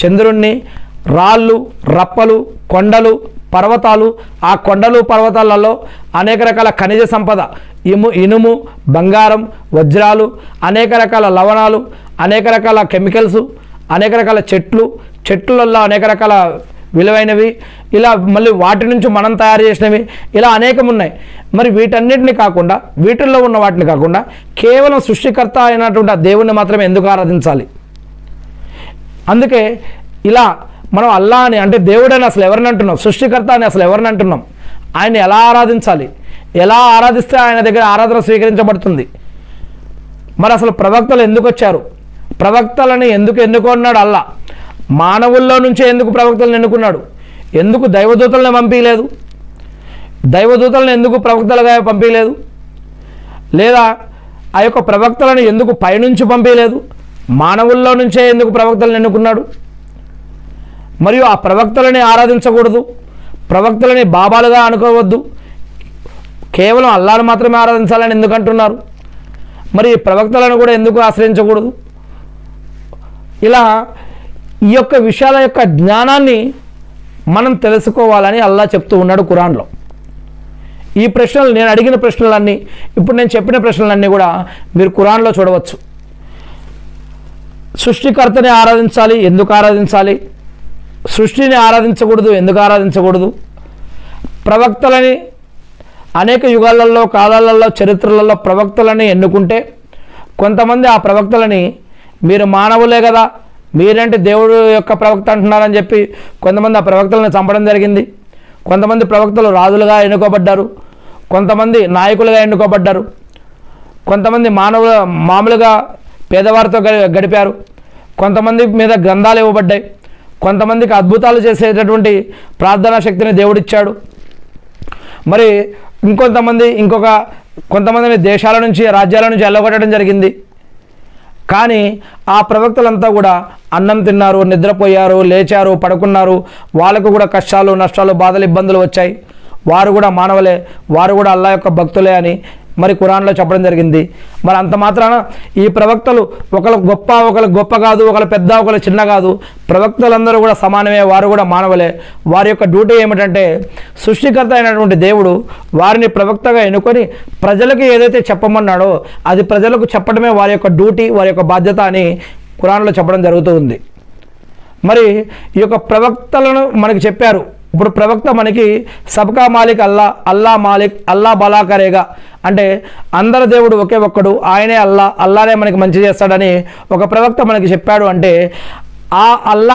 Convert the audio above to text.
చంద్రుణ్ణి, రాళ్ళు, రప్పలు, కొండలు, పర్వతాలు, ఆ కొండలు పర్వతాలలో అనేక రకాల ఖనిజ సంపద, ఇనుము, బంగారం, వజ్రాలు, అనేక రకాల లవణాలు, అనేక రకాల కెమికల్స్, అనేక రకాల చెట్లలో అనేక రకాల విలువైనవి, ఇలా మళ్ళీ వాటి నుంచి మనం తయారు చేసినవి, ఇలా అనేకం ఉన్నాయి. మరి వీటన్నిటిని కాకుండా, వీటిల్లో ఉన్న వాటిని కాకుండా కేవలం సృష్టికర్త అయినటువంటి ఆ దేవుణ్ణి మాత్రమే ఎందుకు ఆరాధించాలి? అందుకే ఇలా మనం అల్లా అని అంటే దేవుడని అసలు ఎవరిని అంటున్నాం, సృష్టికర్త అని అసలు ఎవరిని అంటున్నాం, ఆయన్ని ఎలా ఆరాధించాలి, ఎలా ఆరాధిస్తే ఆయన దగ్గర ఆరాధన స్వీకరించబడుతుంది? మరి అసలు ప్రవక్తలు ఎందుకు వచ్చారు? ప్రవక్తలని ఎందుకు ఎన్నుకున్నాడు అల్లా? మానవుల్లో నుంచే ఎందుకు ప్రవక్తలను ఎన్నుకున్నాడు? ఎందుకు దైవదూతలను పంపించలేదు? దైవదూతలను ఎందుకు ప్రవక్తలుగా పంపించలేదు? లేదా ఆ యొక్క ప్రవక్తలను ఎందుకు పైనుంచి పంపించలేదు? మానవుల్లో నుంచే ఎందుకు ప్రవక్తలను ఎన్నుకున్నాడు? మరియు ఆ ప్రవక్తలని ఆరాధించకూడదు, ప్రవక్తలని బాబాలుగా అనుకోవద్దు, కేవలం అల్లాహ్ను మాత్రమే ఆరాధించాలని ఎందుకు అంటున్నారు? మరి ప్రవక్తలను కూడా ఎందుకు ఆశ్రయించకూడదు? ఇలా ఈ యొక్క విషయాల యొక్క జ్ఞానాన్ని మనం తెలుసుకోవాలని అల్లాహ్ చెప్తూ ఉన్నాడు ఖురాన్లో. ఈ ప్రశ్నలు, నేను అడిగిన ప్రశ్నలన్నీ, ఇప్పుడు నేను చెప్పిన ప్రశ్నలన్నీ కూడా మీరు ఖురాన్లో చూడవచ్చు. సృష్టికర్తని ఆరాధించాలి, ఎందుకు ఆరాధించాలి? సృష్టిని ఆరాధించకూడదు, ఎందుకు ఆరాధించకూడదు? ప్రవక్తలని అనేక యుగాలలో, కాలాలలో, చరిత్రలలో ప్రవక్తలని ఎన్నుకుంటే కొంతమంది ఆ ప్రవక్తలని మీరు మానవులే కదా, మీరేంటి దేవుడు యొక్క ప్రవక్త అంటున్నారని చెప్పి కొంతమంది ఆ ప్రవక్తలను చంపడం జరిగింది. కొంతమంది ప్రవక్తలు రాజులుగా ఎన్నుకోబడ్డారు, కొంతమంది నాయకులుగా ఎన్నుకోబడ్డారు, కొంతమంది మామూలుగా పేదవారితో గడిపారు, కొంతమంది మీద గ్రంథాలు ఇవ్వబడ్డాయి, కొంతమందికి అద్భుతాలు చేసేటటువంటి ప్రార్థనా శక్తిని దేవుడిచ్చాడు. మరి కొంతమందిని దేశాల నుంచి, రాజ్యాల నుంచి వెళ్ళగొట్టడం జరిగింది. కానీ ఆ ప్రవక్తలంతా కూడా అన్నం తిన్నారు, నిద్రపోయారు, లేచారు, పడుకున్నారు, వాళ్ళకు కూడా కష్టాలు, నష్టాలు, బాధలు, ఇబ్బందులు వచ్చాయి. వారు కూడా మానవులే, వారు కూడా అల్లాహ్ యొక్క భక్తులే అని మరి ఖురాన్లో చెప్పడం జరిగింది. మరి అంత మాత్రాన ఈ ప్రవక్తలు ఒకళ్ళు గొప్ప కాదు, ఒకళ్ళు పెద్ద, ఒకళ్ళు చిన్న కాదు, ప్రవక్తలందరూ కూడా సమానమే, వారు కూడా మానవులే. వారి యొక్క డ్యూటీ ఏమిటంటే సృష్టికర్త అయినటువంటి దేవుడు వారిని ప్రవక్తగా ఎన్నుకొని ప్రజలకు ఏదైతే చెప్పమన్నాడో అది ప్రజలకు చెప్పడమే వారి యొక్క డ్యూటీ, వారి యొక్క బాధ్యత అని ఖురాన్లో చెప్పడం జరుగుతూ ఉంది. మరి ఈ యొక్క ప్రవక్తలను మనకి చెప్పారు. ఇప్పుడు ప్రవక్త మనకి సబ్కా మాలిక్ అల్లా, అల్లా మాలిక్, అల్లా బలా కరేగా అంటే అందరి దేవుడు ఒకే ఒక్కడు, ఆయనే అల్లా, అల్లానే మనకి మంచి చేస్తాడని ఒక ప్రవక్త మనకి చెప్పాడు. అంటే ఆ అల్లా